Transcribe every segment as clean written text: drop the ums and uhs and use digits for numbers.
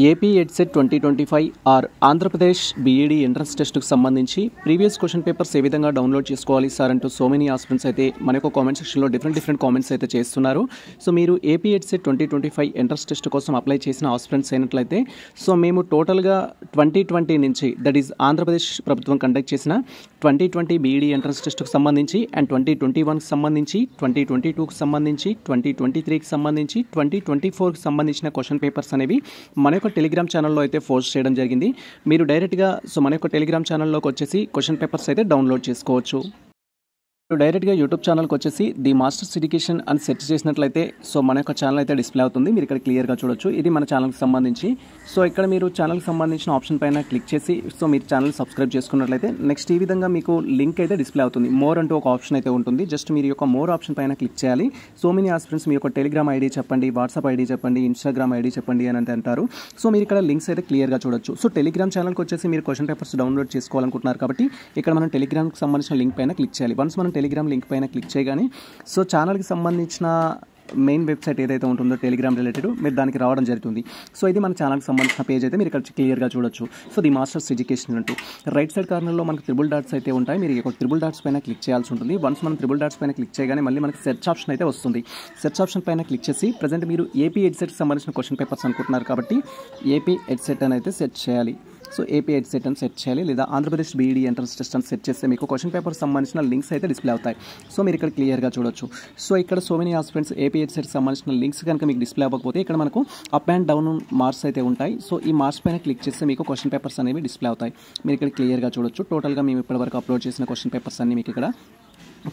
AP EdCET 2025 or Andhra Pradesh BEd entrance టెస్ట్కి సంబంధించి previous question papers ఏ విధంగా డౌన్లోడ్ చేసుకోవాలి సార్ అంటూ సో మెనీ ఆస్పిరెంట్స్ అయితే మన యొక్క కామెంట్ సెక్షన్లో డిఫరెంట్ కామెంట్స్ అయితే చేస్తున్నారు. సో మీరు ఏపీ ఎడ్సెట్ 2025 ఎంట్రన్స్ టెస్ట్ కోసం అప్లై చేసిన ఆస్పిరెంట్స్ అయినట్లయితే సో మేము టోటల్గా 2020 నుంచి దట్ ఈజ్ ఆంధ్రప్రదేశ్ ప్రభుత్వం కండక్ట్ చేసిన 2020 బీఈడీ ఎంట్రన్స్ టెస్ట్కి సంబంధించి అండ్ 2021కి సంబంధించి 2022కి సంబంధించి 2023కి సంబంధించి 2024కి సంబంధించిన క్వశ్చన్ పేపర్స్ అనేవి మన యొక్క టెలిగ్రామ్ ఛానల్లో అయితే పోస్ట్ చేయడం జరిగింది. మీరు డైరెక్ట్గా మన యొక్క టెలిగ్రామ్ ఛానల్లోకి వచ్చేసి క్వశ్చన్ పేపర్స్ అయితే డౌన్లోడ్ చేసుకోవచ్చు. డైరెక్ట్గా యూట్యూబ్ ఛానల్కి వచ్చేసి ది మాస్టర్స్ ఎడ్యుకేషన్ అని సెర్చ్ చేసినట్లయితే సో మన యొక్క ఛానల్ అయితే డిస్ప్లే అవుతుంది. మీరు ఇక్కడ క్లియర్గా చూడొచ్చు. ఇది మన ఛానల్కి సంబంధించి. సో ఇక్కడ మీరు ఛానల్కి సంబంధించిన ఆప్షన్ పైన క్లిక్ చేసి సో మీరు ఛానల్ సబ్స్క్రైబ్ చేసుకున్నట్లయితే నెక్స్ట్ ఈ విధంగా మీకు లింక్ అయితే డిస్ప్లే అవుతుంది. మోర్ అంటూ ఒక ఆప్షన్ అయితే ఉంటుంది. జస్ట్ మీరు యొక్క మోర్ ఆప్షన్ పైన క్లిక్ చేయాలి. సో మెనీ ఆస్పిరెంట్స్ మీ యొక్క టెలిగ్రామ్ ఐడి చెప్పండి, వాట్సాప్ ఐడి చెప్పండి, ఇన్స్టాగ్రామ్ ఐడి చెప్పండి అని అంటారు. సో మీరు ఇక్కడ లింక్స్ అయితే క్లియర్గా చూడొచ్చు. సో టెలిగ్రామ్ ఛానల్కి వచ్చేసి మీరు క్వశ్చన్ పేపర్స్ డౌన్లోడ్ చేసుకోవాలనుకుంటున్నారు కాబట్టి ఇక్కడ మనం టెలిగ్రామ్కి సంబంధించిన లింక్ పైన క్లిక్ చేయాలి. వన్స్ మనం టెలిగ్రామ్ లింక్ పైన క్లిక్ చేయగానే సో ఛానల్కి సంబంధించిన మెయిన్ వెబ్సైట్ ఏదైతే ఉంటుందో టెలిగ్రామ్ రిలేటెడ్ మీరు దానికి రావడం జరుగుతుంది. సో ఇది మన ఛానల్కి సంబంధించిన పేజ్ అయితే మీరు ఇక్కడ క్లియర్గా చూడొచ్చు. సో ది మాస్టర్స్ ఎడ్యుకేషన్ అంటూ రైట్ సైడ్ కార్నర్లో మనకు త్రిబుల్ డాట్స్ అయితే ఉంటాయి. మీరు ఒక త్రిబుల్ డాట్స్ పైన క్లిక్ చేయాల్సి ఉంటుంది. వన్స్ మనం త్రిబుల్ డాట్స్ పైన క్లిక్ చేయగానే మళ్ళీ మనకి సెర్చ్ ఆప్షన్ అయితే వస్తుంది. సెర్చ్ ఆప్షన్ పైన క్లిక్ చేసి ప్రజెంట్ మీరు ఏపీ ఎడ్సెట్కి సంబంధించిన క్వశ్చన్ పేపర్స్ అనుకుంటున్నారు కాబట్టి ఏపీ ఎడ్సెట్ అని అయితే సెర్చ్ చేయాలి. సో ఏపీ ఎడ్సెట్ అని సెర్చ్ చేయాలి, లేదా ఆంధ్రప్రదేశ్ బీఈడీ ఎంట్రన్స్ టెస్ట్ అని సెర్చ్ చేస్తే మీకు క్వశ్చన్ పేపర్ సంబంధించిన లింక్స్ అయితే డిస్ప్లే అవుతాయి. సో మీరు ఇక్కడ క్లియర్గా చూడొచ్చు. సో ఇక్కడ సో మెనీ ఆస్పిరెంట్స్ ఏపీ ఎడ్సెట్కి సంబంధించిన లింక్స్ కనుక మీకు డిస్ప్లే అవ్వకపోతే ఇక్కడ మనకు అప్ అండ్ డౌన్ మార్క్స్ అయితే ఉంటాయి. సో ఈ మార్క్స్ పైన క్లిక్ చేస్తే మీకు క్వశ్చన్ పేపర్స్ అనేవి డిస్ప్లే అవుతాయి. మీరు ఇక్కడ క్లియర్గా చూడొచ్చు. టోటల్గా మేము ఇప్పటివరకు అప్లోడ్ చేసిన క్వశ్చన్ పేపర్స్ అన్ని మీకు ఇక్కడ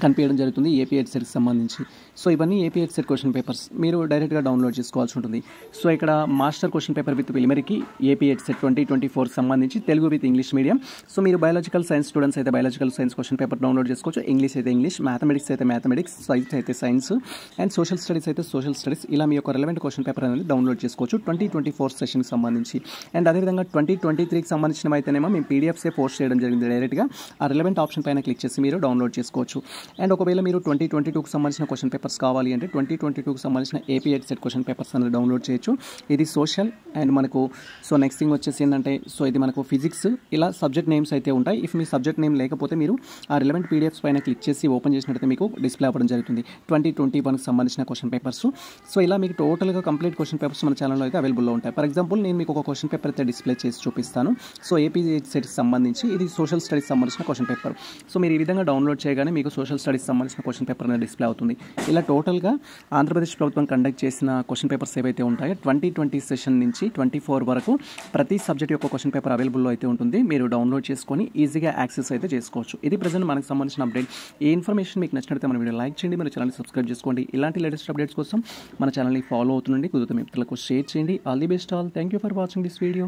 కనిపించడం జరుగుతుంది ఏపీ ఎడ్సెట్కి సంబంధించి. సో ఇవన్నీ ఏపీ ఎడ్సెట్ క్వశ్చన్ పేపర్స్ మీరు డైరెక్ట్గా డౌన్లోడ్ చేసుకోవాల్సి ఉంటుంది. సో ఇక్కడ మాస్టర్ క్వశ్చన్ పేపర్ విత్ ప్రిలిమినరీకి ఏపీ ఎడ్సెట్ 2024 సంబంధించి Telugu with English medium. So మీరు బయాలజికల్ సైన్స్ స్టూడెంట్స్ అయితే biological science question paper download చేసుకోవచ్చు. ఇంగ్లీష్ అయితే ఇంగ్లీష్, మ్యాథమెటిక్స్ అయితే మ్యాథమెటిక్స్, సైన్స్ అయితే సైన్స్ అండ్ సోషల్ స్టడీస్ అయితే సోషల్ స్టడీస్. ఇలా మీ యొక్క రెలవెంట్ క్వశ్చన్ పేపర్ అనేది డౌన్లోడ్ చేసుకోవచ్చు 2024 సెషన్కి సంబంధించి. అండ్ అదేవిధంగా 2023కి సంబంధించినవి అయితేనేమో మేము పీడిఎఫ్సే పోస్ట్ చేయడం జరిగింది. డైరెక్ట్గా ఆ రెలవెంట్ ఆప్షన్ పైన క్లిక్ చేసి మీరు డౌన్లోడ్ చేసుకోవచ్చు. అండ్ ఒకవేళ మీరు 2022కి సంబంధించిన క్వశ్చన్ పేపర్స్ కావాలి అంటే 2022కి సంబంధించిన ఏపీ ఎడ్సెట్ క్వశ్చన్ పేపర్స్ అనేది డౌన్లోడ్ చేయొచ్చు. ఇది సోషల్ అండ్ మనకు సో నెక్స్ట్ థింగ్ వచ్చేసి ఏంటంటే సో ఇది మనకు ఫిజిక్స్, ఇలా సబ్జెక్ట్ నేమ్స్ అయితే ఉంటాయి. ఇఫ్ మీ సబ్జెక్ట్ నేమ్ లేకపోతే మీరు ఆ రిలవెంట్ పీడిఎఫ్స్ పైన క్లిక్ చేసి ఓపెన్ చేసినట్లయితే మీకు డిస్ప్లే అవ్వడం జరుగుతుంది 2021కి సంబంధించిన క్వశ్చన్ పేపర్స్. సో ఇలా మీకు టోటల్గా కంప్లీట్ క్వశ్చన్ పేపర్స్ మన ఛానల్లో అయితే అవైలబుల్లో ఉంటాయి. ఫర్ ఎగ్జాంపుల్ నేను మీకు ఒక క్వశ్చన్ పేపర్ అయితే డిస్ప్లే చేసి చూపిస్తాను. సో ఏపీ ఎడ్సెట్కి సంబంధించి ఇది సోషల్ స్టడీస్ సంబంధించిన క్వశ్చన్ పేపర్. సో మీరు ఈ విధంగా డౌన్లోడ్ చేయగానే మీకు సోషల్ స్టడీస్ సంబంధించిన క్వశ్చన్ పేపర్ అనేది డిస్ప్లే అవుతుంది. ఇలా టోటల్గా ఆంధ్రప్రదేశ్ ప్రభుత్వం కండక్ట్ చేసిన క్వశ్చన్ పేపర్స్ ఏవైతే ఉంటాయో 2020 సెషన్ నుంచి 24 వరకు ప్రతి సబ్జెక్ట్ యొక్క క్వశ్చన్ పేపర్ అవైలబుల్లో అయితే ఉంటుంది. మీరు డౌన్లోడ్ చేసుకొని ఈజీగా యాక్సెస్ అయితే చేసుకోవచ్చు. ఇది ప్రజెంట్ మనకు సంబంధించిన అప్డేట్. ఈ ఇన్ఫర్మేషన్ మీకు నచ్చినట్లయితే మన వీడియో లైక్ చేయండి, మన ఛానల్ని సబ్స్క్రైబ్ చేసుకోండి. ఇలాంటి లేటెస్ట్ అప్డేట్స్ కోసం మన ఛానల్ని ఫాలో అవుతుండండి. కుదిరితే మిత్రులకు షేర్ చేయండి. All the best all. Thank you for watching this video.